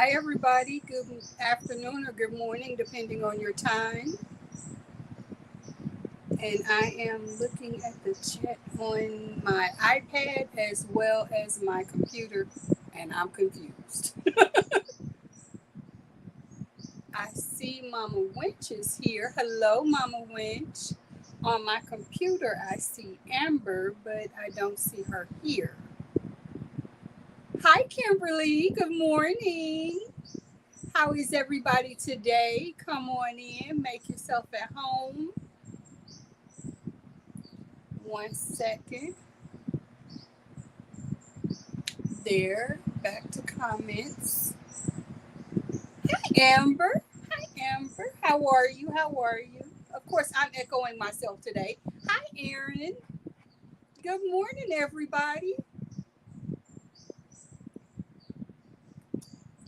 Hi, everybody. Good afternoon or good morning, depending on your time. And I am looking at the chat on my iPad as well as my computer, and I'm confused. I see Mama Winch is here. Hello, Mama Winch. On my computer, I see Amber, but I don't see her here. Hi, Kimberly. Good morning. How is everybody today? Come on in, make yourself at home. 1 second. There, back to comments. Hi, Amber. Hi, Amber. How are you? How are you? Of course, I'm echoing myself today. Hi, Erin. Good morning, everybody.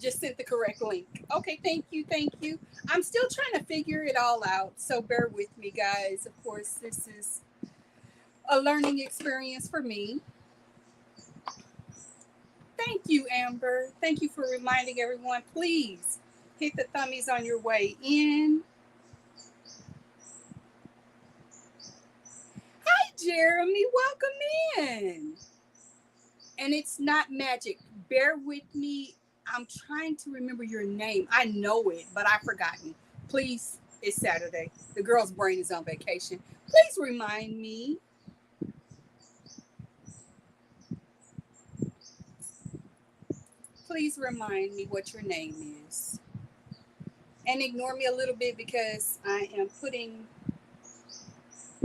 Just sent the correct link. Okay, thank you. Thank you. I'm still trying to figure it all out, so bear with me, guys. Of course, this is a learning experience for me. Thank you, Amber. Thank you for reminding everyone. Please hit the thummies on your way in. Hi, Jeremy. Welcome in. And it's not magic. Bear with me. I'm trying to remember your name. I know it, but I've forgotten. Please, it's Saturday. The girl's brain is on vacation. Please remind me. Please remind me what your name is. And ignore me a little bit because I am putting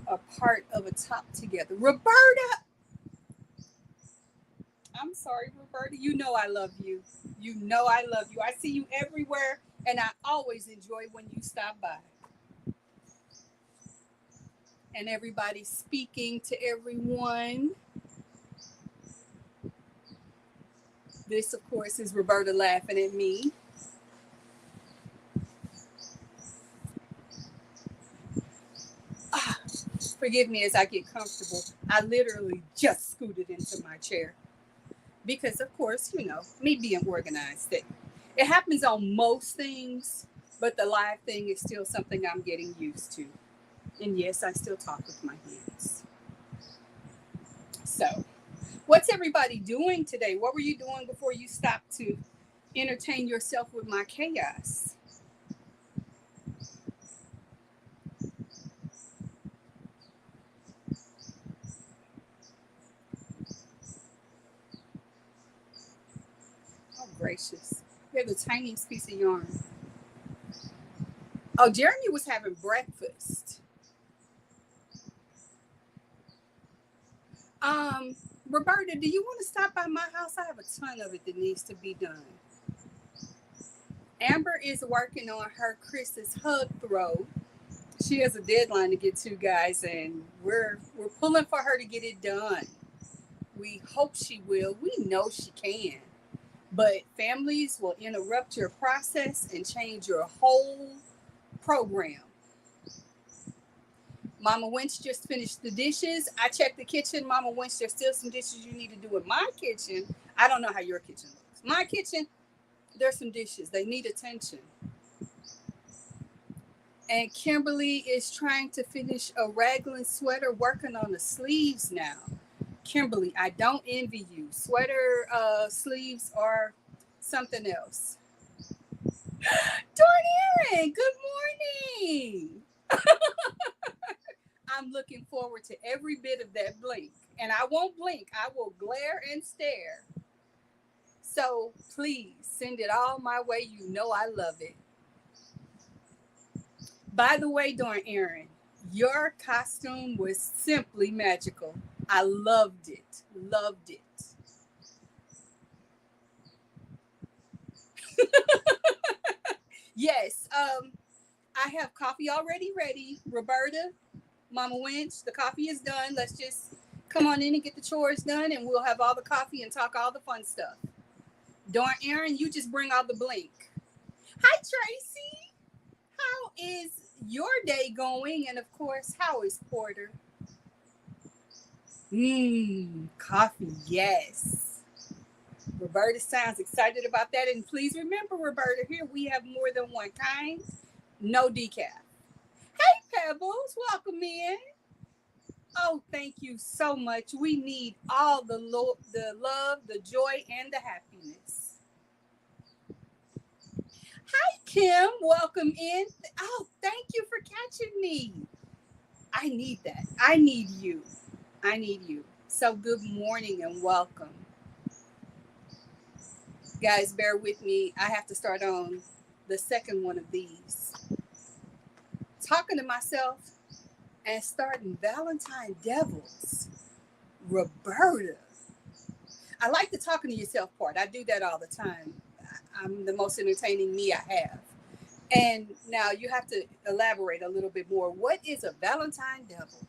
a part of a top together. Roberta! I'm sorry, Roberta. You know I love you. You know I love you. I see you everywhere, and I always enjoy when you stop by. And everybody speaking to everyone. This, of course, is Roberta laughing at me. Ah, forgive me as I get comfortable. I literally just scooted into my chair. Because, of course, me being organized. It happens on most things, but the live thing is still something I'm getting used to. And yes, I still talk with my hands. So, what's everybody doing today? What were you doing before you stopped to entertain yourself with my chaos? Oh, gracious. You have the tiniest piece of yarn. Oh, Jeremy was having breakfast. Roberta, do you want to stop by my house? I have a ton of it that needs to be done. Amber is working on her Chris's hug throw. She has a deadline to get to, guys, and we're pulling for her to get it done. We hope she will. We know she can. But families will interrupt your process and change your whole program. Mama Winch just finished the dishes. I checked the kitchen. Mama Winch, there's still some dishes you need to do in my kitchen. I don't know how your kitchen looks. My kitchen, there's some dishes. They need attention. And Kimberly is trying to finish a raglan sweater, working on the sleeves now. Kimberly, I don't envy you. Sweater sleeves are something else. Darn Erin, good morning. I'm looking forward to every bit of that blink. And I won't blink. I will glare and stare. So please send it all my way. You know I love it. By the way, darn Erin, your costume was simply magical. I loved it. Loved it. Yes, I have coffee already ready. Roberta, Mama Winch, the coffee is done. Let's just come on in and get the chores done, and we'll have all the coffee and talk all the fun stuff. Darn Erin, you just bring out the blink. Hi, Tracy. How is your day going? And of course, how is Porter? Coffee, yes. Roberta sounds excited about that. And please remember, Roberta, here we have more than one kind. No decaf. Hey, Pebbles, welcome in. Oh, thank you so much. We need all the love, the joy, and the happiness. Hi, Kim. Welcome in. Oh, thank you for catching me. I need that. I need you. I need you. So good morning and welcome. Guys, bear with me. I have to start on the second one of these. Talking to myself and starting Valentine Devils. Roberta. I like the talking to yourself part. I do that all the time. I'm the most entertaining me I have. And now you have to elaborate a little bit more. What is a Valentine Devil?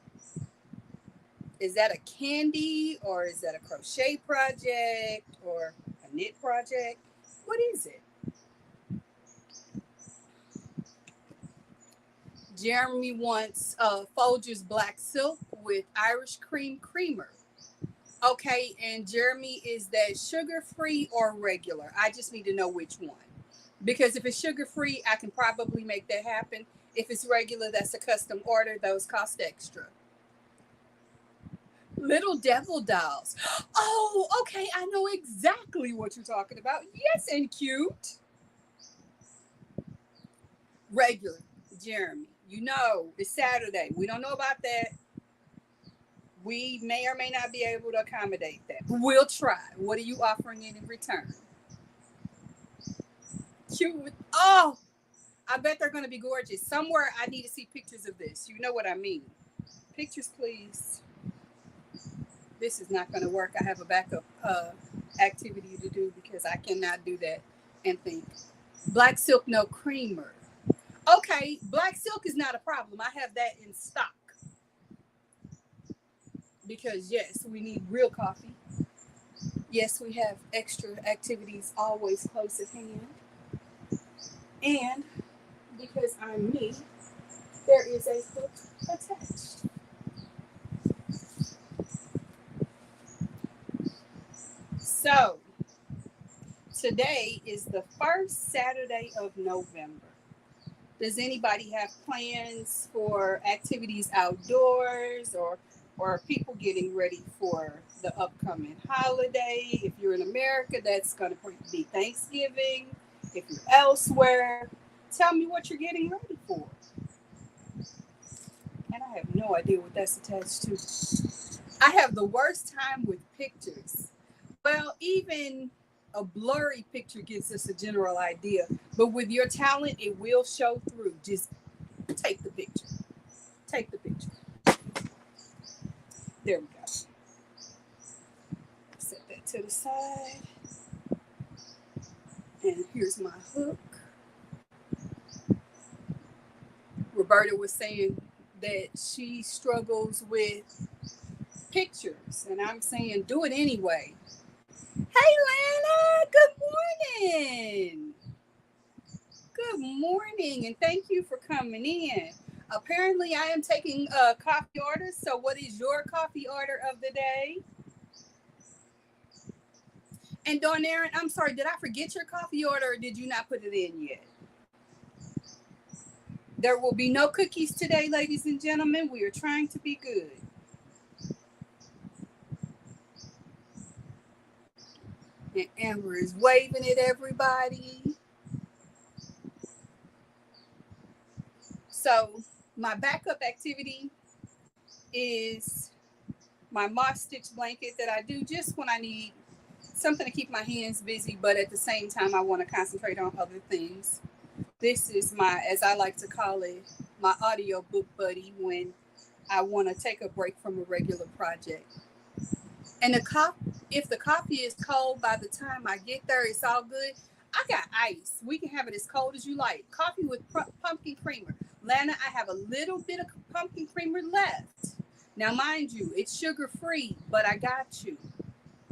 Is that a candy, or is that a crochet project, or a knit project? What is it? Jeremy wants Folgers Black Silk with Irish Cream Creamer. Okay, and Jeremy, is that sugar-free or regular? I just need to know which one. Because if it's sugar-free, I can probably make that happen. If it's regular, that's a custom order. Those cost extra. Little devil dolls. Oh, okay, I know exactly what you're talking about. Yes, and cute. Regular, Jeremy. You know, it's Saturday. We don't know about that. We may or may not be able to accommodate that. We'll try. What are you offering in return? Cute. Oh, I bet they're going to be gorgeous. Somewhere I need to see pictures of this. You know what I mean. Pictures, please. This is not going to work. I have a backup activity to do because I cannot do that and think. Black silk, no creamer. Okay, black silk is not a problem. I have that in stock. Because, yes, we need real coffee. Yes, we have extra activities always close at hand. And because I'm me, there is a hook attached. So, today is the first Saturday of November. Does anybody have plans for activities outdoors or people getting ready for the upcoming holiday? If you're in America, that's going to be Thanksgiving. If you're elsewhere, tell me what you're getting ready for. And I have no idea what that's attached to. I have the worst time with pictures. Well, even a blurry picture gives us a general idea. But with your talent, it will show through. Just take the picture. Take the picture. There we go. Set that to the side. And here's my hook. Roberta was saying that she struggles with pictures. And I'm saying do it anyway. Hey, Lana, good morning. Good morning, and thank you for coming in. Apparently, I am taking coffee orders, so what is your coffee order of the day? And Dawn Aaron, I'm sorry, did I forget your coffee order, or did you not put it in yet? There will be no cookies today, ladies and gentlemen. We are trying to be good. And Amber is waving at everybody. So my backup activity is my moss stitch blanket that I do just when I need something to keep my hands busy, but at the same time, I want to concentrate on other things. This is my, as I like to call it, my audiobook buddy when I want to take a break from a regular project. And if the coffee is cold by the time I get there, it's all good. I got ice. We can have it as cold as you like. Coffee with pumpkin creamer. Lana, I have a little bit of pumpkin creamer left. Now, mind you, it's sugar-free, but I got you.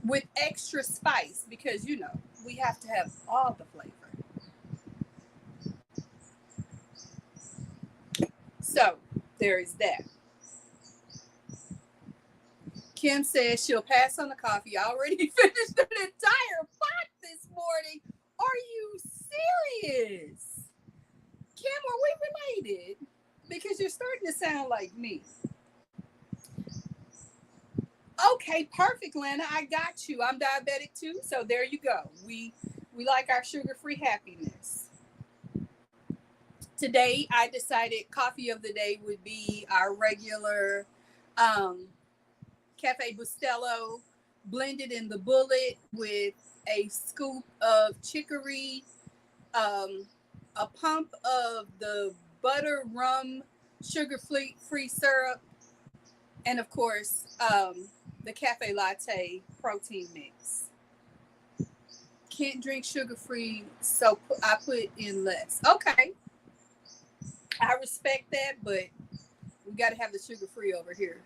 With extra spice because, you know, we have to have all the flavor. So, there is that. Kim says she'll pass on the coffee. I already finished an entire morning. Are you serious? Kim, are we related? Because you're starting to sound like me. Okay, perfect, Lana. I got you. I'm diabetic too, so there you go. We like our sugar-free happiness. Today, I decided coffee of the day would be our regular Cafe Bustelo, blended in the bullet with a scoop of chicory, um, a pump of the butter rum sugar-free syrup, and of course, the cafe latte protein mix. Can't drink sugar-free, so I put in less. Okay, I respect that, but we got to have the sugar-free over here.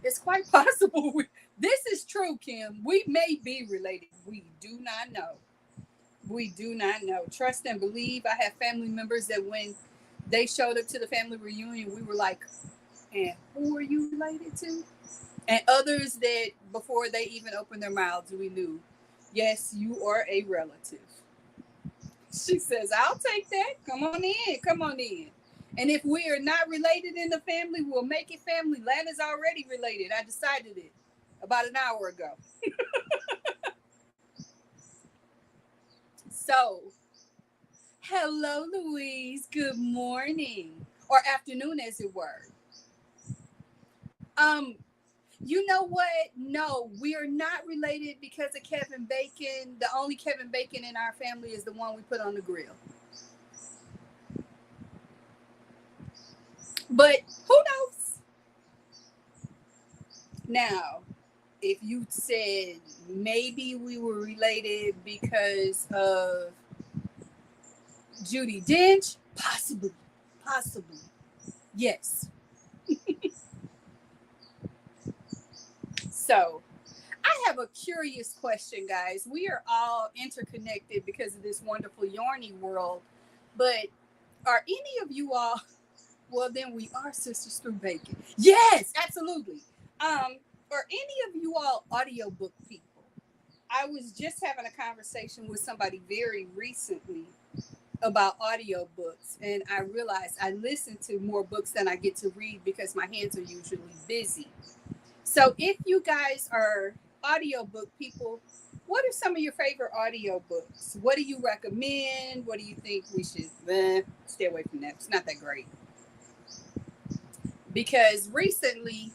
It's quite possible. This is true, Kim. We may be related. We do not know. We do not know. Trust and believe. I have family members that when they showed up to the family reunion, we were like, and who are you related to? And others that before they even opened their mouths, we knew, yes, you are a relative. She says, I'll take that. Come on in. Come on in. And if we are not related in the family, we'll make it family. Lana's already related. I decided it about an hour ago. So, hello, Louise. Good morning. Or afternoon, as it were. You know what? No, we are not related because of Kevin Bacon. The only Kevin Bacon in our family is the one we put on the grill. But who knows? Now, if you said maybe we were related because of Judi Dench, possibly. Yes. So, I have a curious question, guys. We are all interconnected because of this wonderful yarny world, but are any of you all, well, then we are sisters through bacon. Yes, absolutely. Are any of you all audiobook people? I was just having a conversation with somebody very recently about audiobooks, and I realized I listen to more books than I get to read because my hands are usually busy. So if you guys are audiobook people, what are some of your favorite audiobooks? What do you recommend? What do you think we should stay away from that? It's not that great. Because recently,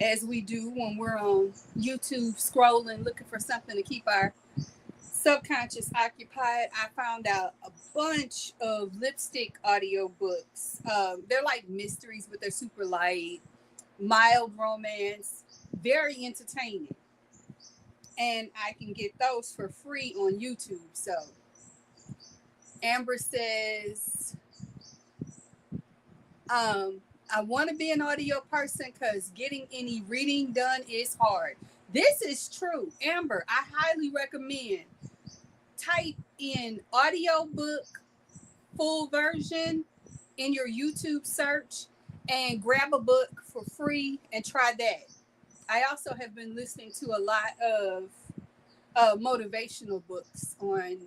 as we do when we're on YouTube scrolling, looking for something to keep our subconscious occupied, I found out a bunch of lipstick audiobooks. They're like mysteries, but they're super light, mild romance, very entertaining. And I can get those for free on YouTube. So Amber says, I want to be an audio person because getting any reading done is hard. This is true. Amber, I highly recommend type in audiobook full version in your YouTube search and grab a book for free and try that. I also have been listening to a lot of motivational books on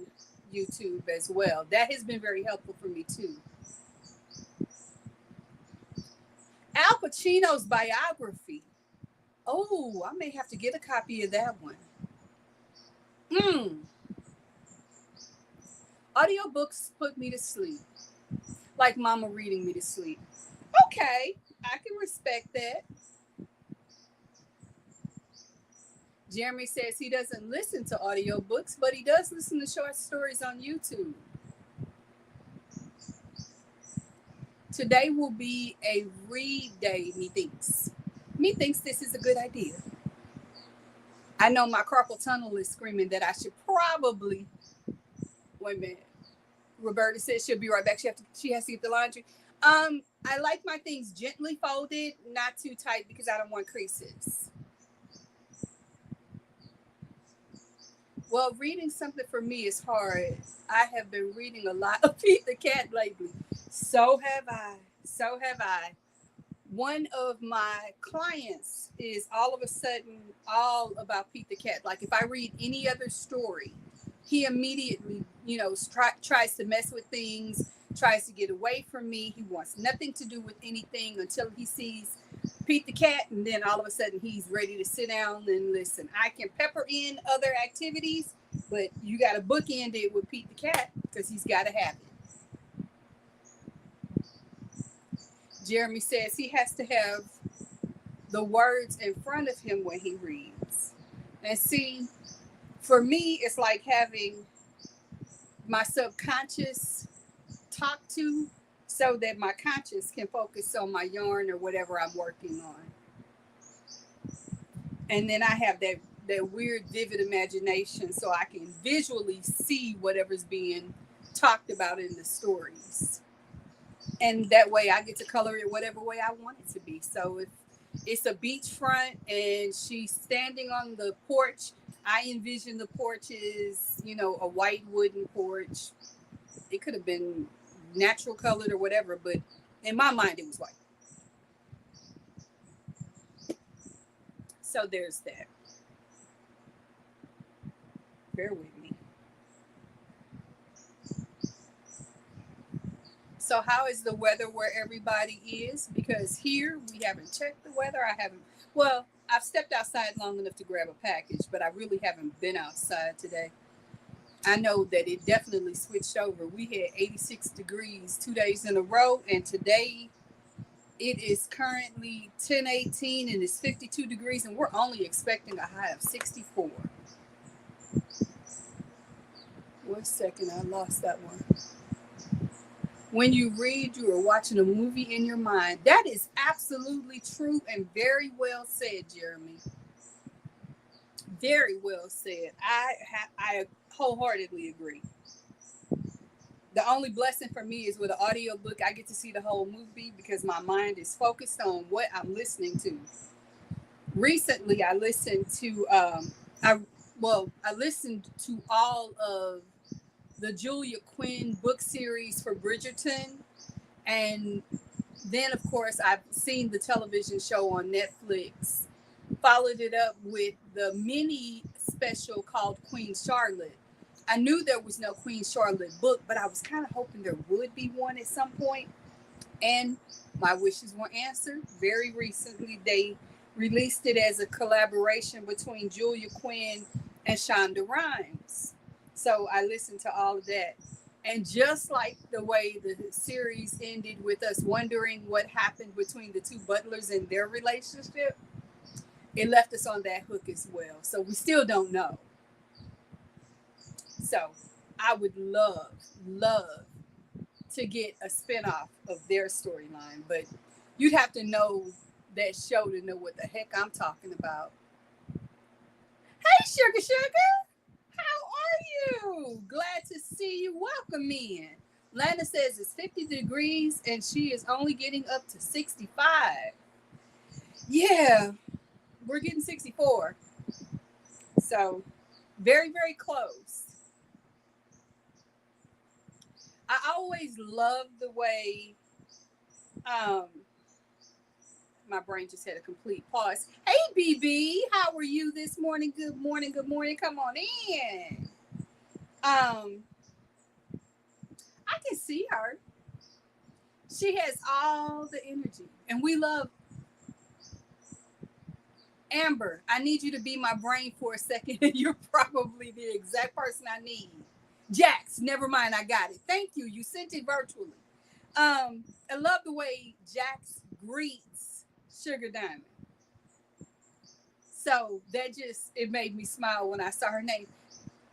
YouTube as well. That has been very helpful for me too. Al Pacino's biography. Oh, I may have to get a copy of that one. Audiobooks put me to sleep. Like mama reading me to sleep. Okay, I can respect that. Jeremy says he doesn't listen to audiobooks, but he does listen to short stories on YouTube. Today will be a read day, methinks. Methinks this is a good idea. I know my carpal tunnel is screaming that I should probably, wait a minute. Roberta says she'll be right back. She has to get the laundry. I like my things gently folded, not too tight because I don't want creases. Well, reading something for me is hard. I have been reading a lot of Pete the Cat lately. So have I. One of my clients is all of a sudden all about Pete the Cat. Like if I read any other story, he immediately, tries to mess with things, tries to get away from me. He wants nothing to do with anything until he sees Pete the cat, and then all of a sudden he's ready to sit down and listen. I can pepper in other activities, but you got to bookend it with Pete the cat because he's got to have it. Jeremy says he has to have the words in front of him when he reads. And see, for me, it's like having my subconscious talk to so that my conscious can focus on my yarn or whatever I'm working on. And then I have that weird, vivid imagination so I can visually see whatever's being talked about in the stories. And that way I get to color it whatever way I want it to be. So if it's a beachfront and she's standing on the porch, I envision the porch is, a white wooden porch. It could have been natural colored or whatever, but in my mind it was white. So there's that. Bear with me. So how is the weather where everybody is? Because here we haven't checked the weather. I've stepped outside long enough to grab a package, but I really haven't been outside today. I know that it definitely switched over. We had 86 degrees 2 days in a row, and today it is currently 10:18 and it's 52 degrees, and we're only expecting a high of 64. 1 second, I lost that one. When you read, you are watching a movie in your mind. That is absolutely true and very well said, Jeremy. Very well said. I wholeheartedly agree. The only blessing for me is with an audiobook, I get to see the whole movie because my mind is focused on what I'm listening to. Recently, I listened to I listened to all of the Julia Quinn book series for Bridgerton, and then of course I've seen the television show on Netflix. Followed it up with the mini special called Queen Charlotte. I knew there was no Queen Charlotte book, but I was kind of hoping there would be one at some point. And my wishes were answered. Very recently, they released it as a collaboration between Julia Quinn and Shonda Rhimes. So I listened to all of that. And just like the way the series ended with us wondering what happened between the two butlers and their relationship, it left us on that hook as well. So we still don't know. So I would love to get a spinoff of their storyline, but you'd have to know that show to know what the heck I'm talking about. Hey, Sugar, how are you? Glad to see you. Welcome in. Lana says it's 50 degrees and she is only getting up to 65. Yeah, we're getting 64. So very, very close. I always love the way my brain just had a complete pause. Hey, BB, how are you this morning? Good morning. Good morning. Come on in. I can see her. She has all the energy, and we love Amber. I need you to be my brain for a second. You're probably the exact person I need. Jax, never mind. I got it. Thank you. You sent it virtually. I love the way Jax greets Sugar Diamond. So that it made me smile when I saw her name.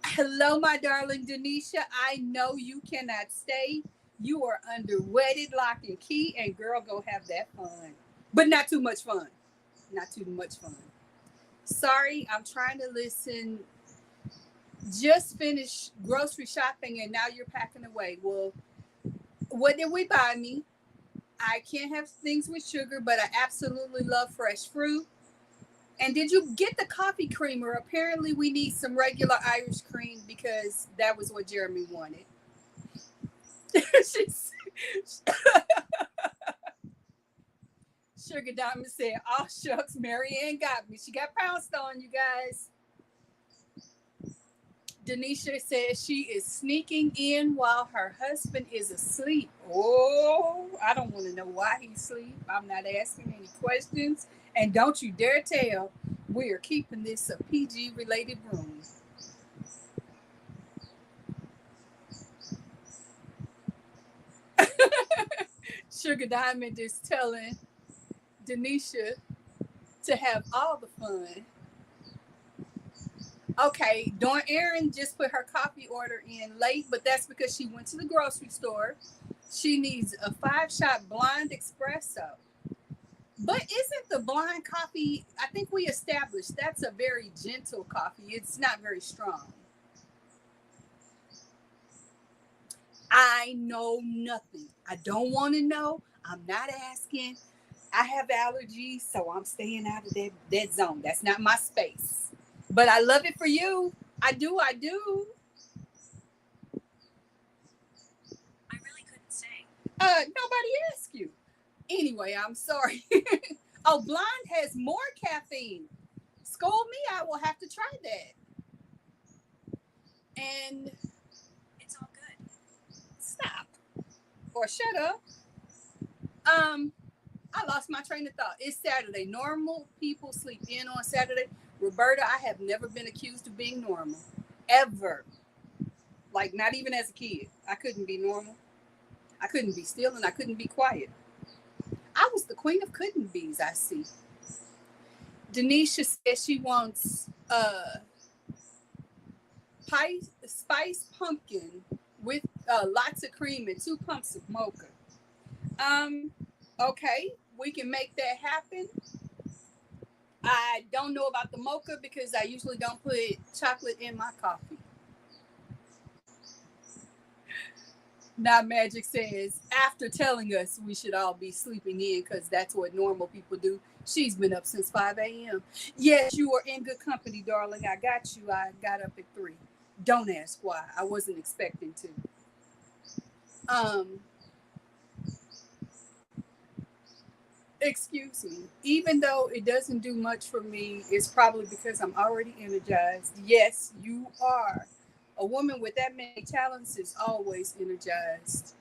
Hello, my darling Denisha. I know you cannot stay. You are under wedded lock and key, and girl, go have that fun. But not too much fun. Not too much fun. Sorry, I'm trying to listen. Just finished grocery shopping, and now you're packing away. Well, what did we buy me? I can't have things with sugar, but I absolutely love fresh fruit. And did you get the coffee creamer? Apparently, we need some regular Irish cream because that was what Jeremy wanted. Sugar Diamond said, "Oh shucks, Marianne got me. She got pounced on, you guys." Denisha says she is sneaking in while her husband is asleep. Oh, I don't want to know why he's asleep. I'm not asking any questions. And don't you dare tell, we are keeping this a PG related room. Sugar Diamond is telling Denisha to have all the fun. Okay, Dawn Erin just put her coffee order in late, but that's because she went to the grocery store. She needs a 5-shot blind espresso. But isn't the blind coffee, I think we established that's a very gentle coffee. It's not very strong. I know nothing. I don't want to know. I'm not asking. I have allergies, so I'm staying out of that zone. That's not my space. But I love it for you. I do. I really couldn't say. Nobody asked you. Anyway, I'm sorry. Oh, blind has more caffeine. Scold me, I will have to try that. And it's all good. Stop. Or shut up. I lost my train of thought. It's Saturday. Normal people sleep in on Saturday. Roberta, I have never been accused of being normal. Ever. Like, not even as a kid. I couldn't be normal. I couldn't be still and I couldn't be quiet. I was the queen of couldn't be's, I see. Denisha says she wants spice pumpkin with lots of cream and 2 pumps of mocha. Okay, we can make that happen. I don't know about the mocha because I usually don't put chocolate in my coffee. Now Magic says, after telling us we should all be sleeping in because that's what normal people do, she's been up since 5 a.m. Yes, you are in good company, darling. I got you. I got up at 3. Don't ask why. I wasn't expecting to. Excuse me. Even though it doesn't do much for me, it's probably because I'm already energized. Yes, you are. A woman with that many talents is always energized.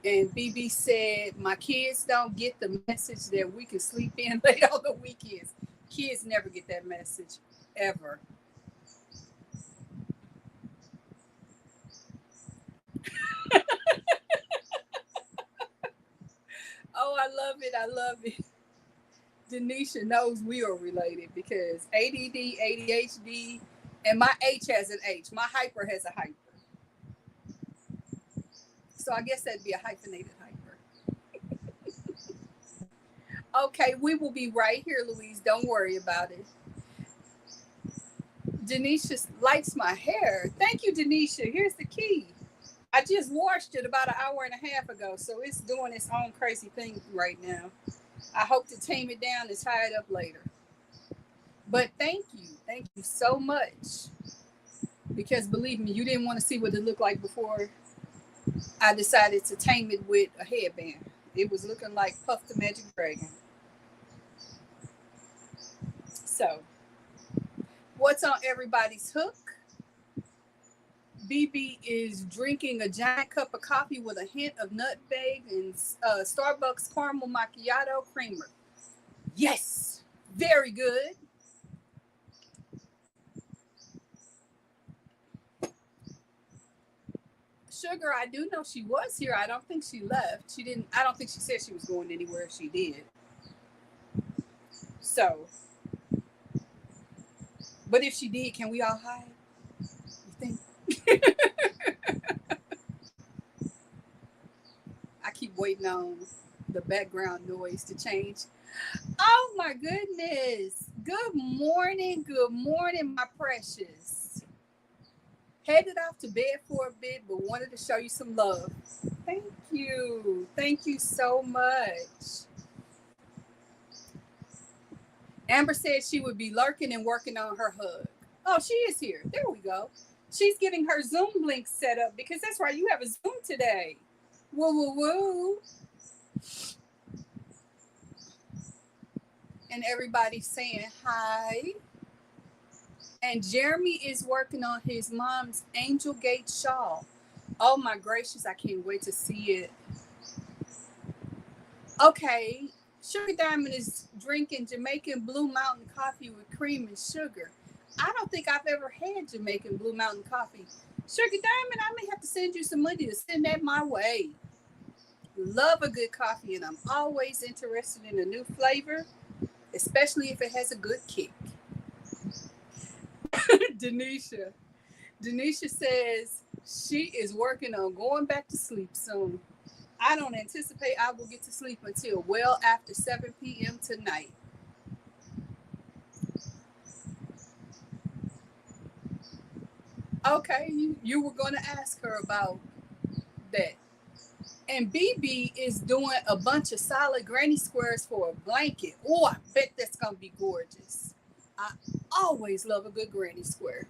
And BB said, my kids don't get the message that we can sleep in late on the weekends. Kids never get that message, ever. Oh, I love it. I love it. Denisha knows we are related because ADD, ADHD, and my H has an H. My hyper has a hyper. So I guess that'd be a hyphenated hyper. Okay, we will be right here, Louise. Don't worry about it. Denisha likes my hair. Thank you, Denisha. Here's the key. I just washed it about an hour and a half ago, so it's doing its own crazy thing right now. I hope to tame it down and tie it up later. But thank you so much. Because believe me, you didn't want to see what it looked like before I decided to tame it with a headband. It was looking like Puff the Magic Dragon. So, what's on everybody's hook? BB is drinking a giant cup of coffee with a hint of nutmeg and Starbucks caramel macchiato creamer. Yes, very good. Sugar, I do know she was here. I don't think she left. I don't think she said she was going anywhere if she did. So, but if she did, can we all hide? You think? I keep waiting on the background noise to change. Oh my goodness. Good morning, my precious. Headed off to bed for a bit, but wanted to show you some love. Thank you. Thank you so much. Amber said she would be lurking and working on her hug. Oh, she is here. There we go. She's getting her Zoom link set up because that's right. You have a Zoom today. Woo, woo, woo. and everybody's saying hi. And Jeremy is working on his mom's Angel Gate shawl. Oh my gracious, I can't wait to see it. Okay, Sugar Diamond is drinking Jamaican Blue Mountain coffee with cream and sugar. I don't think I've ever had Jamaican Blue Mountain coffee. Sugar Diamond, I may have to send you some money to send that my way. Love a good coffee, and I'm always interested in a new flavor, especially if it has a good kick. Denisha. Denisha says she is working on going back to sleep soon. I don't anticipate I will get to sleep until well after 7 p.m. tonight. Okay, you were going to ask her about that. And BB is doing a bunch of solid granny squares for a blanket. Oh, I bet that's going to be gorgeous. I always love a good granny square.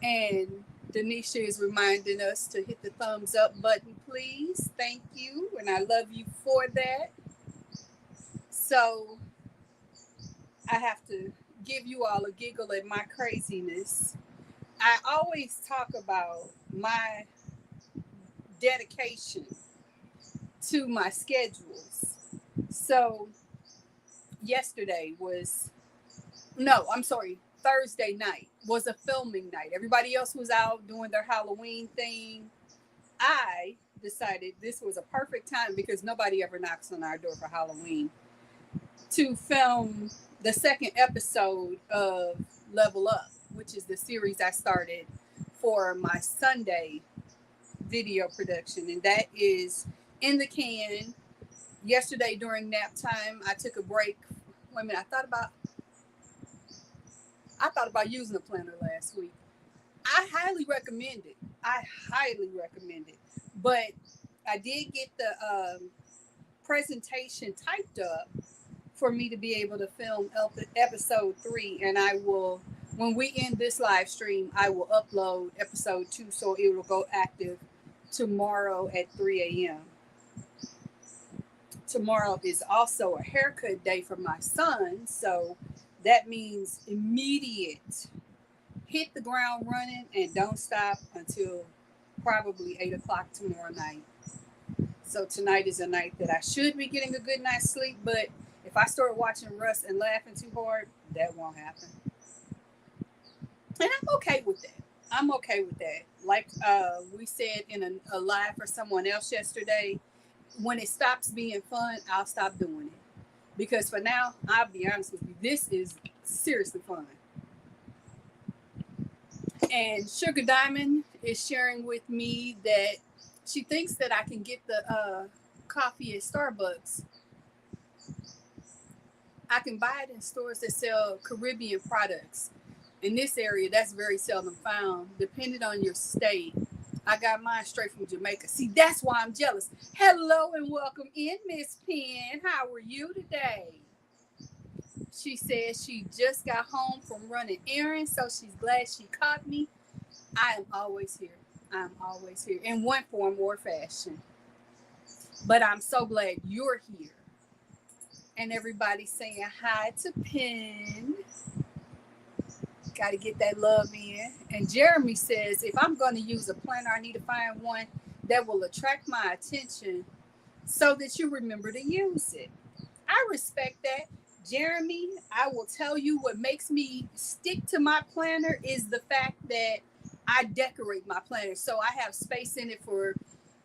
And Denisha is reminding us to hit the thumbs up button, please. Thank you. And I love you for that. So I have to give you all a giggle at my craziness. I always talk about my dedication to my schedules. So yesterday was, no, I'm sorry, Thursday night was a filming night. Everybody else was out doing their Halloween thing. I decided this was a perfect time because nobody ever knocks on our door for Halloween to film the second episode of Level Up, which is the series I started for my Sunday video production. And that is in the can. Yesterday during nap time, I took a break. Wait a minute, I thought about using a planner last week. I highly recommend it. I highly recommend it. But I did get the presentation typed up for me to be able to film episode 3. And I will, when we end this live stream, I will upload episode 2 so it will go active tomorrow at 3 a.m. Tomorrow is also a haircut day for my son. So that means immediate hit the ground running and don't stop until probably 8 o'clock tomorrow night. So tonight is a night that I should be getting a good night's sleep, but if I start watching Russ and laughing too hard, that won't happen. And I'm okay with that. I'm okay with that. Like we said in a live for someone else yesterday, when it stops being fun, I'll stop doing it. Because for now, I'll be honest with you, this is seriously fun. And Sugar Diamond is sharing with me that she thinks that I can get the coffee at Starbucks. I can buy it in stores that sell Caribbean products. In this area, that's very seldom found, depending on your state. I got mine straight from Jamaica. See, that's why I'm jealous. Hello and welcome in, Miss Penn. How are you today? She says she just got home from running errands, so she's glad she caught me. I am always here. I'm always here in one form or fashion. But I'm so glad you're here. And everybody's saying hi to Penn. Got to get that love in. And Jeremy says, if I'm going to use a planner, I need to find one that will attract my attention so that you remember to use it. I respect that. Jeremy, I will tell you what makes me stick to my planner is the fact that I decorate my planner. So I have space in it for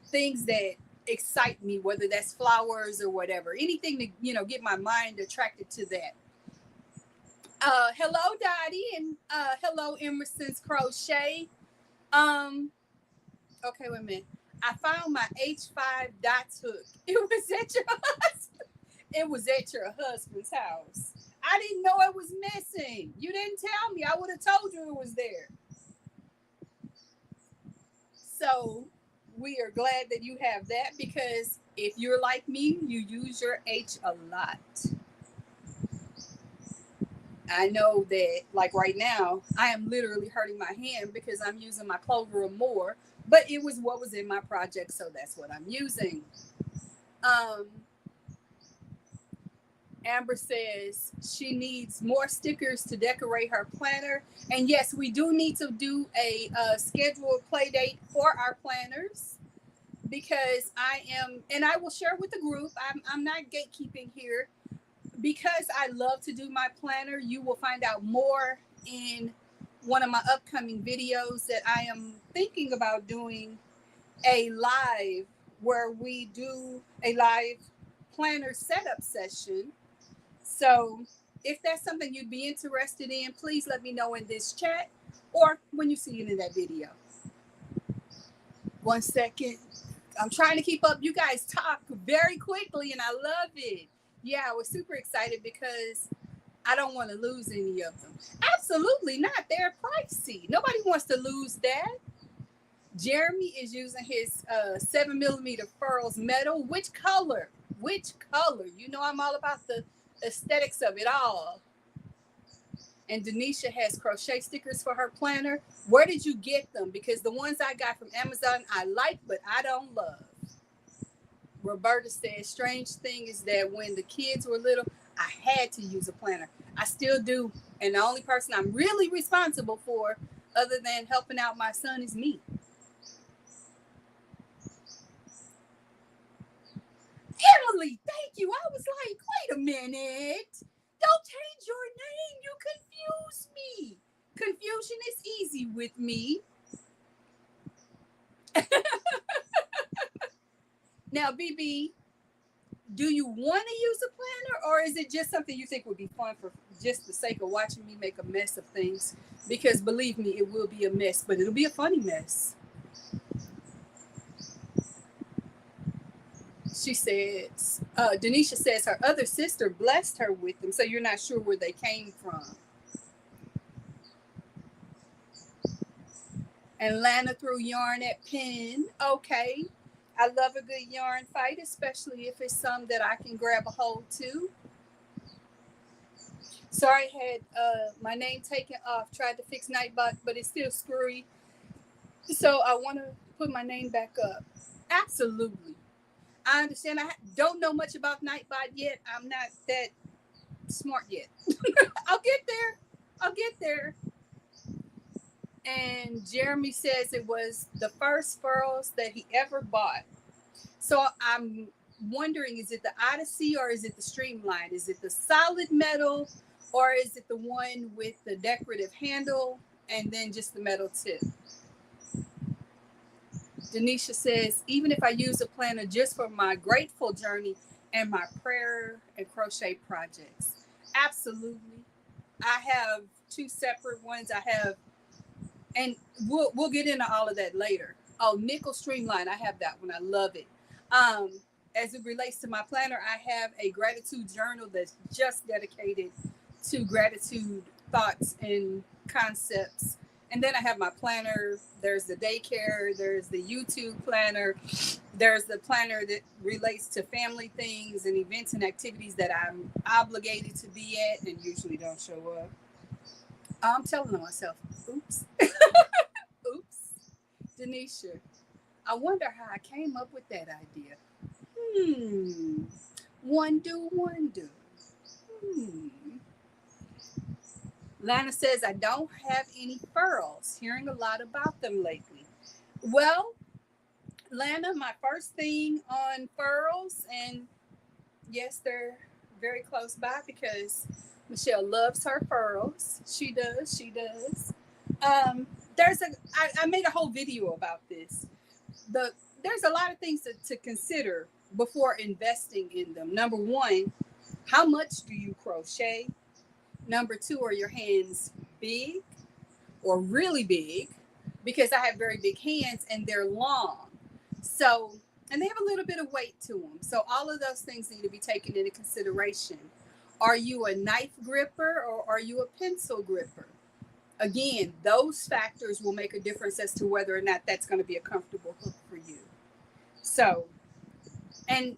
things that excite me, whether that's flowers or whatever. Anything to, get my mind attracted to that. Hello, Dottie, and hello, Emerson's Crochet. Okay, wait a minute. I found my H5 dots hook. It was at your husband. It was at your husband's house. I didn't know it was missing. You didn't tell me. I would have told you it was there. So we are glad that you have that because if you're like me, you use your H a lot. I know that, like right now, I am literally hurting my hand because I'm using my Clover more, but it was what was in my project, so that's what I'm using. Amber says she needs more stickers to decorate her planner. And yes, we do need to do a scheduled play date for our planners, because and I will share with the group, I'm not gatekeeping here, because I love to do my planner. You will find out more in one of my upcoming videos that I am thinking about doing a live, where we do a live planner setup session. So if that's something you'd be interested in, please let me know in this chat or when you see it in that video. 1 second. I'm trying to keep up. You guys talk very quickly and I love it. Yeah, I was super excited because I don't want to lose any of them. Absolutely not. They're pricey. Nobody wants to lose that. Jeremy is using his 7mm Furls metal. Which color? Which color? You know I'm all about the aesthetics of it all. And Denisha has crochet stickers for her planner. Where did you get them? Because the ones I got from Amazon I like, but I don't love. Roberta says, strange thing is that when the kids were little, I had to use a planner. I still do. And the only person I'm really responsible for, other than helping out my son, is me. Emily, thank you. I was like, wait a minute. Don't change your name. You confuse me. Confusion is easy with me. Now, BB, do you want to use a planner, or is it just something you think would be fun for just the sake of watching me make a mess of things? Because believe me, it will be a mess, but it'll be a funny mess. She says, Denisha says her other sister blessed her with them, so you're not sure where they came from. And Lana threw yarn at Penn. Okay. I love a good yarn fight, especially if it's some that I can grab a hold to. Sorry, I had my name taken off. Tried to fix Nightbot, but it's still screwy. So I want to put my name back up. Absolutely. I understand. I don't know much about Nightbot yet. I'm not that smart yet. I'll get there. I'll get there. And Jeremy says it was the first furls that he ever bought. So I'm wondering, is it the Odyssey or is it the Streamline? Is it the solid metal or is it the one with the decorative handle and then just the metal tip? Denisha says, even if I use a planner just for my grateful journey and my prayer and crochet projects. Absolutely. I have two separate ones. I have, and we'll get into all of that later. Oh, Nickel Streamline. I have that one. I love it. As it relates to my planner, I have a gratitude journal that's just dedicated to gratitude thoughts and concepts. And then I have my planner. There's the daycare. There's the YouTube planner. There's the planner that relates to family things and events and activities that I'm obligated to be at and usually don't show up. I'm telling myself, oops. Oops. Denisha, I wonder how I came up with that idea. Wonder. Lana says, I don't have any furls. Hearing a lot about them lately. Well, Lana, my first thing on furls, and yes, they're very close by because Michelle loves her furls. She does. I made a whole video about this. There's a lot of things to consider before investing in them. Number one, how much do you crochet? Number two, are your hands big or really big? Because I have very big hands and they're long. So, and they have a little bit of weight to them. So all of those things need to be taken into consideration. Are you a knife gripper or are you a pencil gripper? Again, those factors will make a difference as to whether or not that's going to be a comfortable hook for you. So, and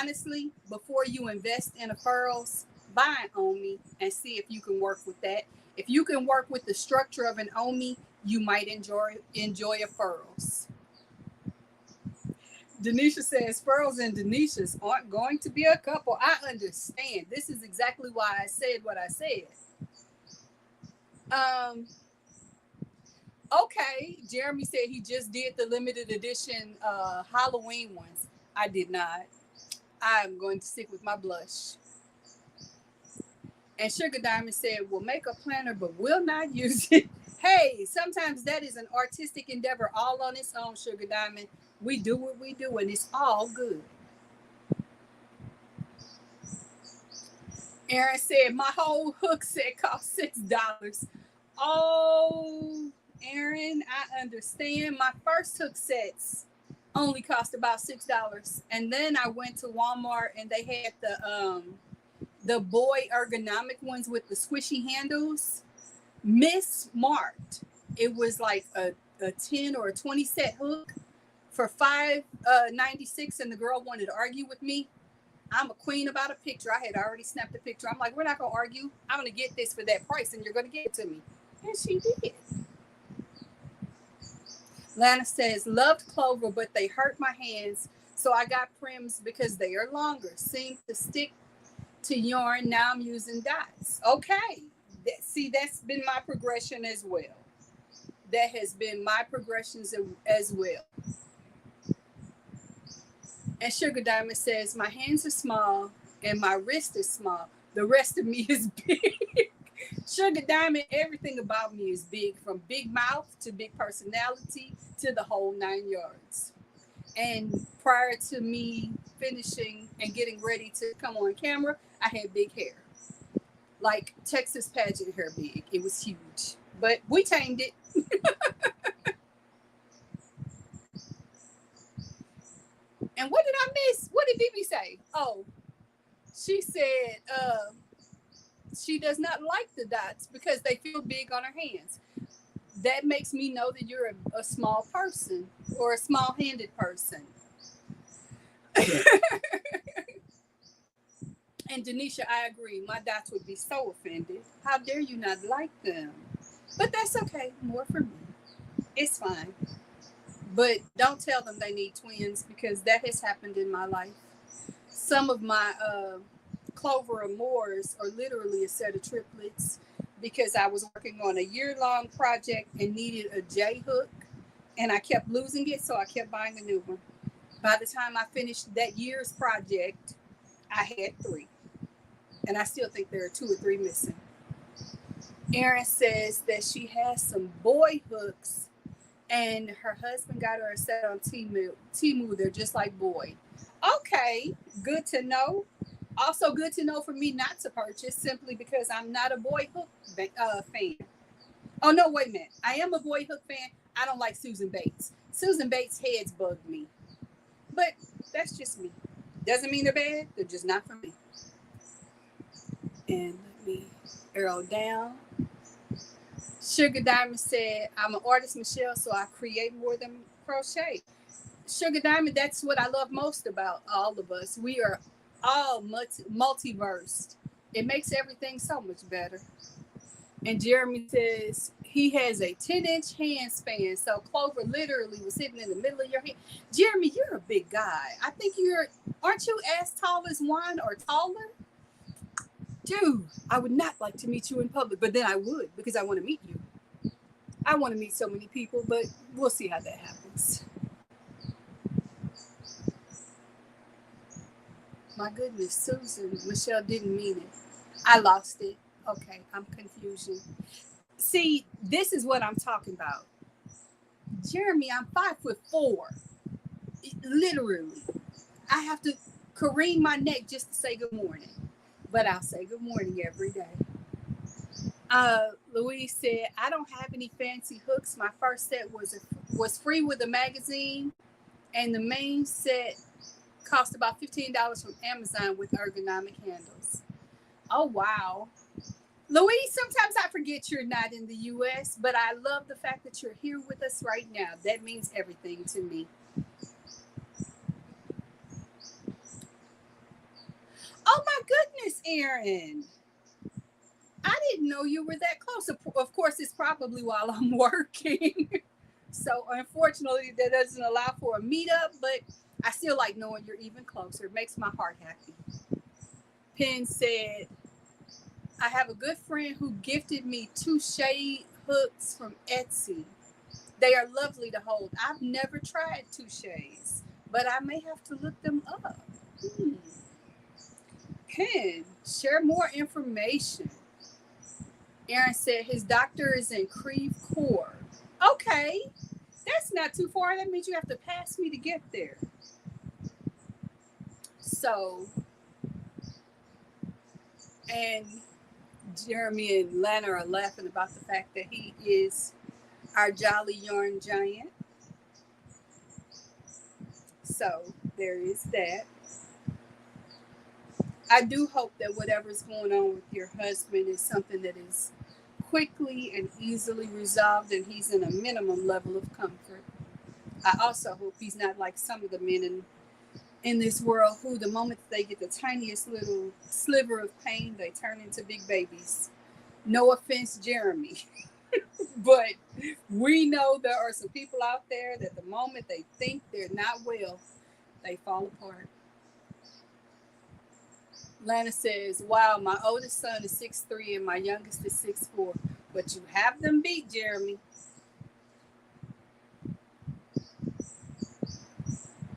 honestly, before you invest in a furls, buy an Omi and see if you can work with that. If you can work with the structure of an Omi, you might enjoy a furls. Denisha says Sparrows and Denishas aren't going to be a couple. I understand. This is exactly why I said what I said. Okay, Jeremy said he just did the limited edition Halloween ones. I did not. I'm going to stick with my blush. And Sugar Diamond said, we'll make a planner, but will not use it. Hey, sometimes that is an artistic endeavor all on its own, Sugar Diamond. We do what we do, and it's all good. Aaron said, my whole hook set cost $6. Oh, Aaron, I understand. My first hook sets only cost about $6. And then I went to Walmart and they had the boy ergonomic ones with the squishy handles. Mismarked. It was like a 10 or a 20 set hook for $5.96, and the girl wanted to argue with me. I'm a queen about a picture. I had already snapped the picture. I'm like, we're not gonna argue. I'm gonna get this for that price, and you're gonna get it to me. And she did. Lana says, loved Clover, but they hurt my hands, so I got Prims because they are longer. Seem to stick to yarn. Now I'm using dots. Okay. See, that's been my progression as well. That has been my progressions as well. And Sugar Diamond says, my hands are small and my wrist is small. The rest of me is big. Sugar Diamond, everything about me is big, from big mouth to big personality to the whole 9 yards. And prior to me finishing and getting ready to come on camera, I had big hair. Like Texas pageant hair big. It was huge. But we tamed it. And what did I miss? What did Bibi say? Oh, she said she does not like the dots because they feel big on her hands. That makes me know that you're a small person or a small-handed person. And Denisha, I agree. My dots would be so offended. How dare you not like them? But that's okay. More for me. It's fine. But don't tell them they need twins, because that has happened in my life. Some of my Clover Amours are literally a set of triplets, because I was working on a year-long project and needed a J hook, and I kept losing it, so I kept buying a new one. By the time I finished that year's project, I had 3. And I still think there are 2 or 3 missing. Erin says that she has some boy hooks, and her husband got her a set on Temu. They're just like boy. Okay, good to know. Also good to know for me not to purchase, simply because I'm not a boy hook fan. Oh, no, wait a minute. I am a boy hook fan. I don't like Susan Bates. Susan Bates' heads bug me. But that's just me. Doesn't mean they're bad. They're just not for me. And let me arrow down. Sugar Diamond said, I'm an artist, Michelle, so I create more than crochet. Sugar Diamond, that's what I love most about all of us. We are all multiversed. It makes everything so much better. And Jeremy says he has a 10-inch hand span. So Clover literally was sitting in the middle of your hand. Jeremy, you're a big guy. I think aren't you as tall as Juan or taller? Dude, I would not like to meet you in public, but then I would, because I want to meet you. I want to meet so many people, but we'll see how that happens. My goodness, Susan, Michelle didn't mean it. I lost it. Okay, I'm confused. See, this is what I'm talking about. Jeremy, I'm 5'4". Literally. I have to careen my neck just to say good morning. But I'll say good morning every day. Louise said, I don't have any fancy hooks. My first set was free with a magazine, and the main set cost about $15 from Amazon with ergonomic handles. Oh, wow. Louise, sometimes I forget you're not in the U.S., but I love the fact that you're here with us right now. That means everything to me. Oh, my goodness, Erin. I didn't know you were that close. Of course, it's probably while I'm working. So, unfortunately, that doesn't allow for a meetup. But I still like knowing you're even closer. It makes my heart happy. Penn said, I have a good friend who gifted me 2 shade hooks from Etsy. They are lovely to hold. I've never tried 2 shades, but I may have to look them up. Penn, share more information. Aaron said his doctor is in Kirkwood. Okay, that's not too far. That means you have to pass me to get there. So, and Jeremy and Lana are laughing about the fact that he is our jolly yarn giant. So there is that. I do hope that whatever's going on with your husband is something that is quickly and easily resolved and he's in a minimum level of comfort. I also hope he's not like some of the men in this world who the moment they get the tiniest little sliver of pain, they turn into big babies. No offense, Jeremy. But we know there are some people out there that the moment they think they're not well, they fall apart. Lana says, wow, my oldest son is 6'3" and my youngest is 6'4". But you have them beat, Jeremy.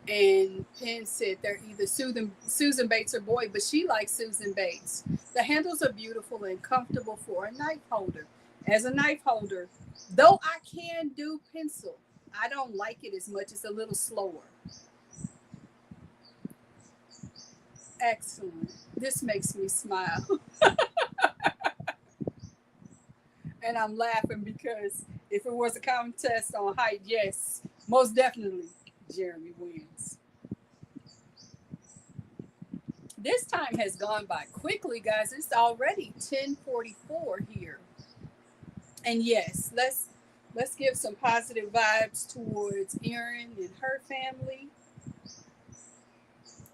And Penn said they're either Susan Bates or Boyd, but she likes Susan Bates. The handles are beautiful and comfortable for a knife holder. As a knife holder, though I can do pencil, I don't like it as much. It's a little slower. Excellent. This makes me smile. And I'm laughing because if it was a contest on height, yes, most definitely Jeremy wins. This time has gone by quickly, guys. It's already 10:44 here. And yes, let's give some positive vibes towards Erin and her family.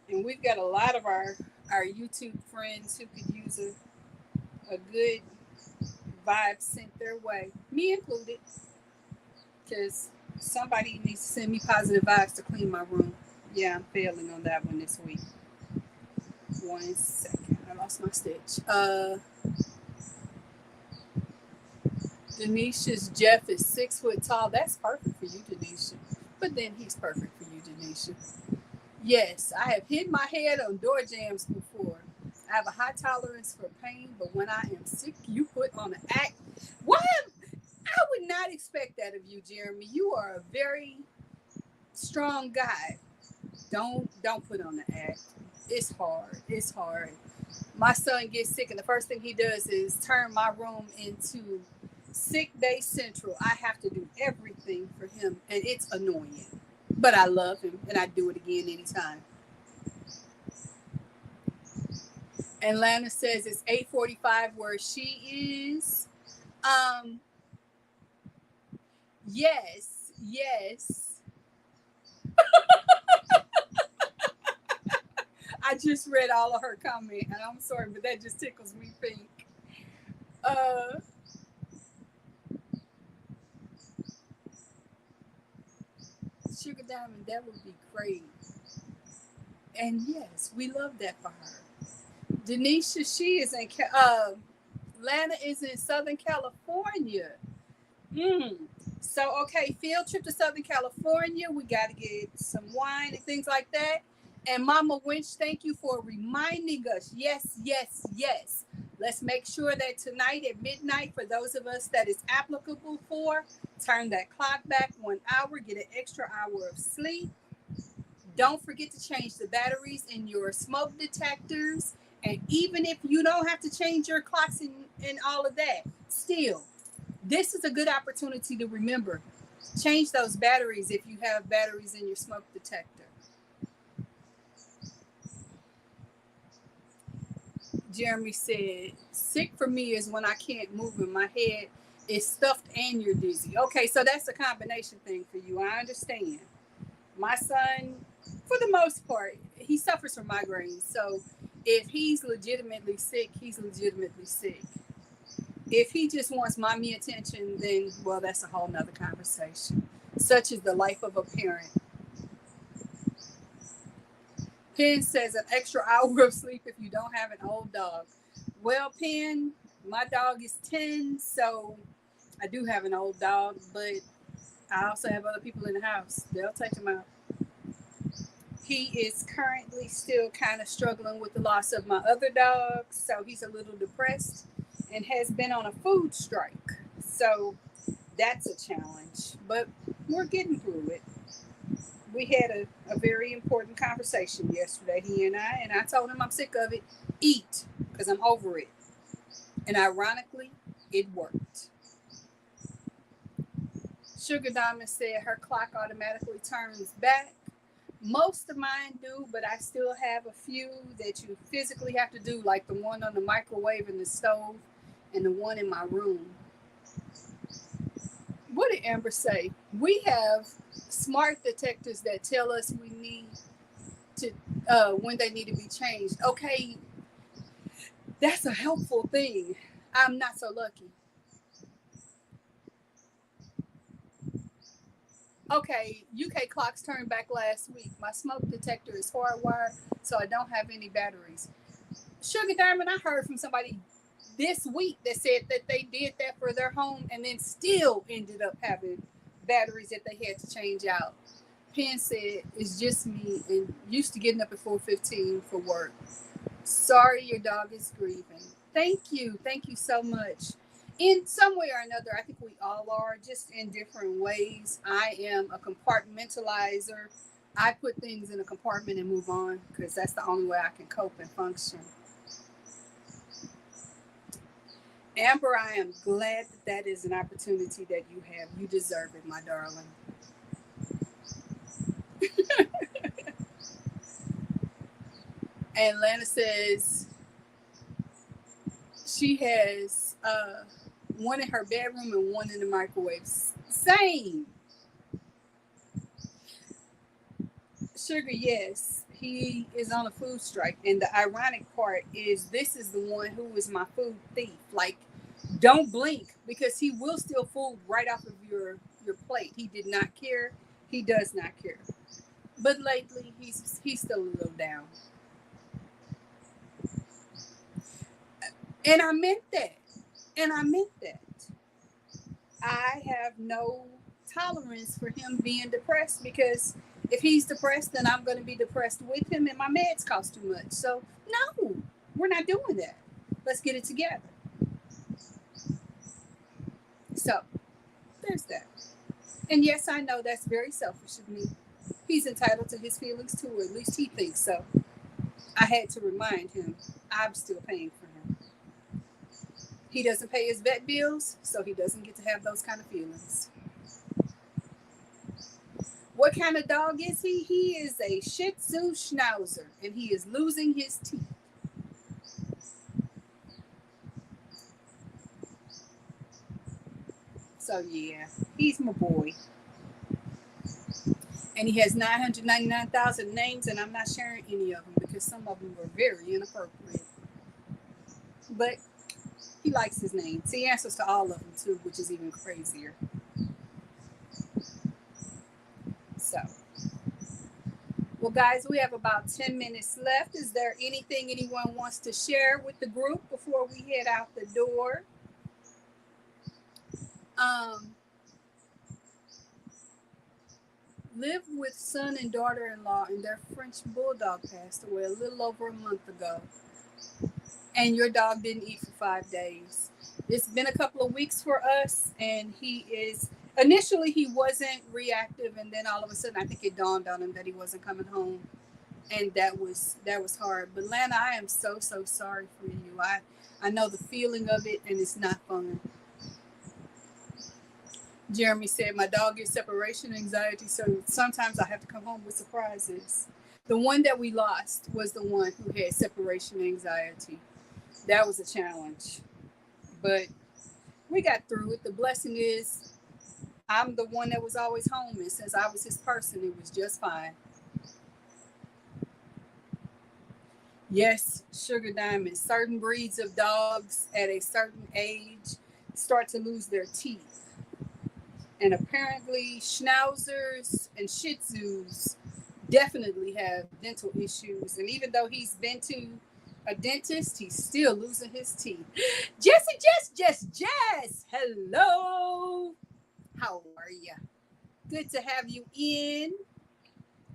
And we've got a lot of our YouTube friends who could use a good vibe sent their way, me included, because somebody needs to send me positive vibes to clean my room. Yeah, I'm failing on that one this week. 1 second, I lost my stitch. Denisha's Jeff is 6 foot tall. That's perfect for you, Denisha. But then he's perfect for you, Denisha. Yes, I have hit my head on door jams before. I have a high tolerance for pain, but when I am sick, you put on an act. What? I would not expect that of you, Jeremy. You are a very strong guy. Don't put on the act. It's hard. It's hard. My son gets sick, and the first thing he does is turn my room into sick day central. I have to do everything for him, and it's annoying. But I love him, and I'd do it again anytime. And Lana says it's 8:45 where she is. Yes. I just read all of her comment, and I'm sorry, but that just tickles me pink. Sugar Diamond, that would be great. And yes, we love that for her. Denisha, she is in Lana is in Southern California. So, okay, field trip to Southern California. We got to get some wine and things like that. And Mama Winch, thank you for reminding us. Yes. Let's make sure that tonight at midnight, for those of us that is applicable for, turn that clock back 1 hour, get an extra hour of sleep. Don't forget to change the batteries in your smoke detectors. And even if you don't have to change your clocks and all of that, still, this is a good opportunity to remember. Change those batteries if you have batteries in your smoke detector. Jeremy said, sick for me is when I can't move and my head is stuffed and you're dizzy. Okay, so that's a combination thing for you. I understand. My son, for the most part, he suffers from migraines. So if he's legitimately sick, he's legitimately sick. If he just wants mommy attention, then, well, that's a whole nother conversation. Such is the life of a parent. Penn says an extra hour of sleep if you don't have an old dog. Well, Penn, my dog is 10, so I do have an old dog, but I also have other people in the house. They'll take him out. He is currently still kind of struggling with the loss of my other dog, so he's a little depressed and has been on a food strike. So that's a challenge, but we're getting through it. We had a very important conversation yesterday, he and I told him I'm sick of it. Eat, because I'm over it. And ironically, it worked. Sugar Diamond said her clock automatically turns back. Most of mine do, but I still have a few that you physically have to do, like the one on the microwave and the stove and the one in my room. What did Amber say? We have smart detectors that tell us we need to, when they need to be changed. Okay, that's a helpful thing. I'm not so lucky. Okay, UK clocks turned back last week. My smoke detector is hardwired, so I don't have any batteries. Sugar Diamond, I heard from somebody this week that said that they did that for their home and then still ended up having batteries that they had to change out. Penn said, it's just me and used to getting up at 4:15 for work. Sorry your dog is grieving. Thank you. Thank you so much. In some way or another, I think we all are, just in different ways. I am a compartmentalizer. I put things in a compartment and move on because that's the only way I can cope and function. Amber, I am glad that is an opportunity that you have. You deserve it, my darling. And Lana says she has one in her bedroom and one in the microwave. Same. Sugar, yes, he is on a food strike. And the ironic part is this is the one who is my food thief. Like, don't blink because he will steal food right off of your plate. He did not care. He does not care. But lately, he's still a little down. And I meant that. I have no tolerance for him being depressed because if he's depressed, then I'm going to be depressed with him and my meds cost too much. So, no, we're not doing that. Let's get it together. So, there's that. And yes, I know that's very selfish of me. He's entitled to his feelings too, or at least he thinks so. I had to remind him I'm still paying for him. He doesn't pay his vet bills, so he doesn't get to have those kind of feelings. What kind of dog is he? He is a Shih Tzu Schnauzer, and he is losing his teeth. So yeah, he's my boy. And he has 999,000 names, and I'm not sharing any of them because some of them were very inappropriate. But he likes his names. He answers to all of them too, which is even crazier. So, well, guys, we have about 10 minutes left. Is there anything anyone wants to share with the group before we head out the door? Lived with son and daughter-in-law, and their French bulldog passed away a little over a month ago. And your dog didn't eat for 5 days. It's been a couple of weeks for us, and he is, initially he wasn't reactive, and then all of a sudden I think it dawned on him that he wasn't coming home, and that was hard. But Lana, I am so sorry for you. I know the feeling of it, and it's not fun. Jeremy said, my dog gets separation anxiety, so sometimes I have to come home with surprises. The one that we lost was the one who had separation anxiety. That was a challenge, but we got through it. The blessing is I'm the one that was always home, and since I was his person, it was just fine. Yes, Sugar Diamond, certain breeds of dogs at a certain age start to lose their teeth. And apparently schnauzers and Shih Tzus definitely have dental issues. And even though he's been to a dentist, he's still losing his teeth. Jess. Hello. How are you? Good to have you in.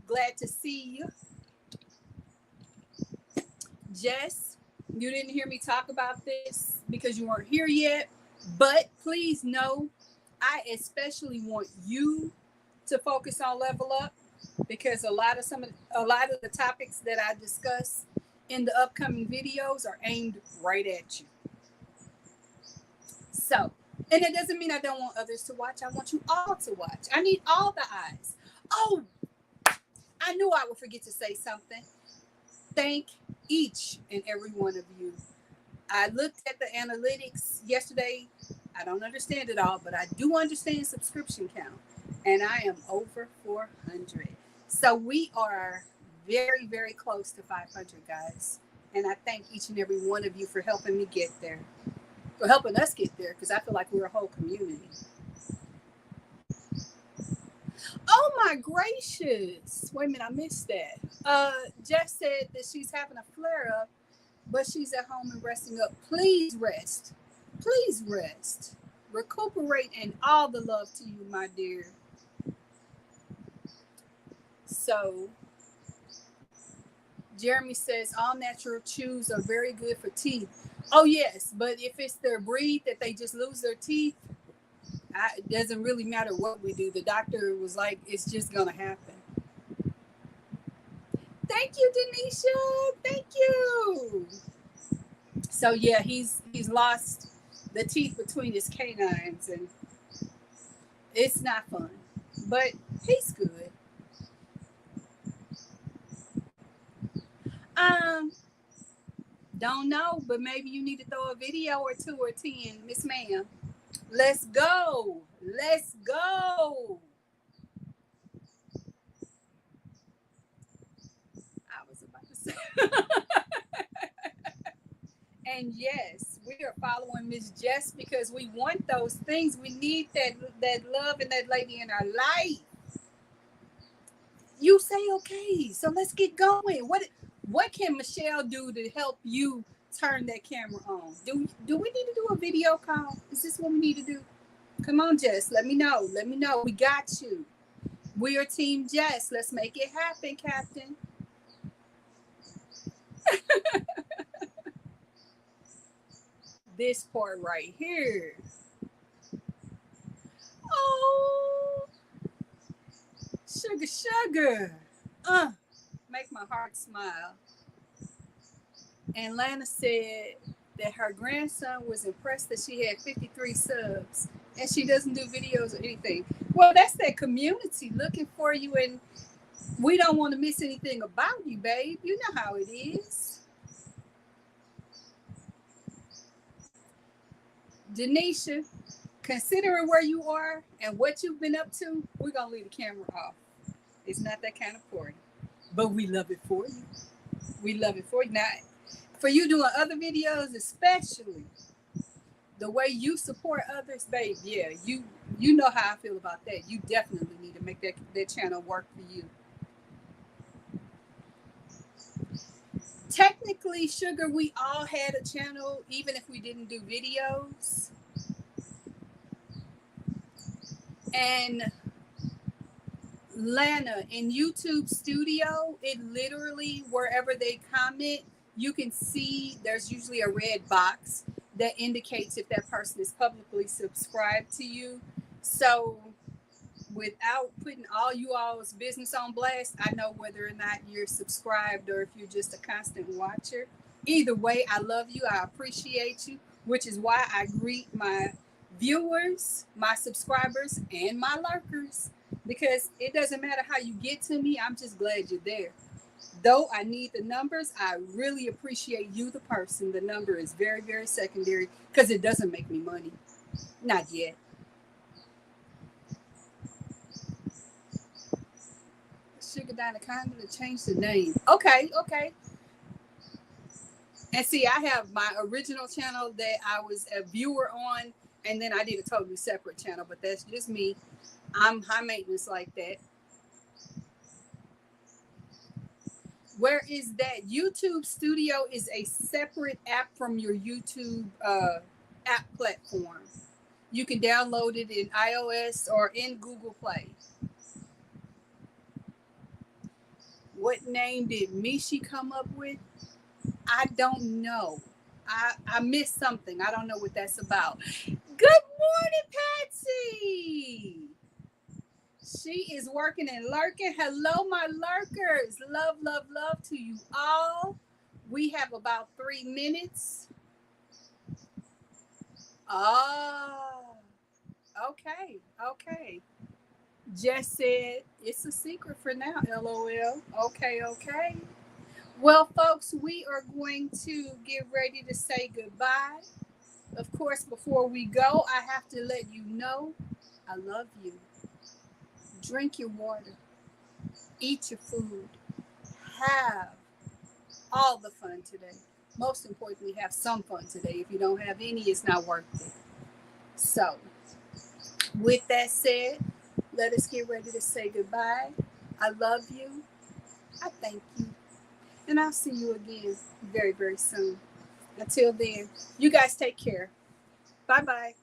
Glad to see you. Jess, you didn't hear me talk about this because you weren't here yet, but please know I especially want you to focus on level up because a lot of the topics that I discuss in the upcoming videos are aimed right at you. So, and it doesn't mean I don't want others to watch. I want you all to watch. I need all the eyes. Oh, I knew I would forget to say something. Thank each and every one of you. I looked at the analytics yesterday. I don't understand it all, but I do understand subscription count. And I am over 400. So we are very, very close to 500, guys. And I thank each and every one of you for helping me get there. For helping us get there, because I feel like we're a whole community. Oh my gracious. Wait a minute, I missed that. Jess said that she's having a flare up, but she's at home and resting up. Please rest. Please rest. Recuperate, and all the love to you, my dear. So, Jeremy says all natural chews are very good for teeth. Oh, yes, but if it's their breed that they just lose their teeth, it doesn't really matter what we do. The doctor was like, it's just going to happen. Thank you, Denisha. Thank you. So, yeah, he's lost the teeth between his canines, and it's not fun, but he's good. Don't know, but maybe you need to throw a video or 2 or 10, Miss Ma'am. Let's go. Let's go. I was about to say. And yes, we are following Miss Jess because we want those things. We need that love and that lady in our life. You say okay, so let's get going. What can Michelle do to help you turn that camera on? Do we need to do a video call? Is this what we need to do? Come on, Jess. Let me know. Let me know. We got you. We are Team Jess. Let's make it happen, Captain. This part right here. Oh, sugar. Make my heart smile. And Lana said that her grandson was impressed that she had 53 subs and she doesn't do videos or anything. Well, that's that community looking for you, and we don't want to miss anything about you, babe. You know how it is. Denisha, considering where you are and what you've been up to, we're going to leave the camera off. It's not that kind of party, but we love it for you. We love it for you. Now, for you doing other videos, especially the way you support others, babe, yeah, you know how I feel about that. You definitely need to make that channel work for you. Technically, Sugar, we all had a channel, even if we didn't do videos. And Lana, in YouTube Studio, it literally, wherever they comment, you can see there's usually a red box that indicates if that person is publicly subscribed to you. So without putting all you all's business on blast, I know whether or not you're subscribed or if you're just a constant watcher. Either way, I love you. I appreciate you, which is why I greet my viewers, my subscribers, and my lurkers, because it doesn't matter how you get to me. I'm just glad you're there. Though I need the numbers, I really appreciate you, the person. The number is very, very secondary because it doesn't make me money. Not yet. Sugar Donna Condom to change the name. Okay. And see, I have my original channel that I was a viewer on, and then I did a totally separate channel, but that's just me. I'm high maintenance like that. Where is that? YouTube Studio is a separate app from your YouTube app platform. You can download it in iOS or in Google Play. What name did Mishi come up with? I don't know. I missed something. I don't know what that's about. Good morning, Patsy. She is working and lurking. Hello, my lurkers. Love, love, love to you all. We have about 3 minutes. Oh, okay, okay. Jess said it's a secret for now, LOL. Okay, okay. Well, folks, we are going to get ready to say goodbye. Of course, before we go, I have to let you know I love you. Drink your water, eat your food, have all the fun today. Most importantly, have some fun today. If you don't have any, it's not worth it. So, with that said, let us get ready to say goodbye. I love you. I thank you. And I'll see you again very, very soon. Until then, you guys take care. Bye bye.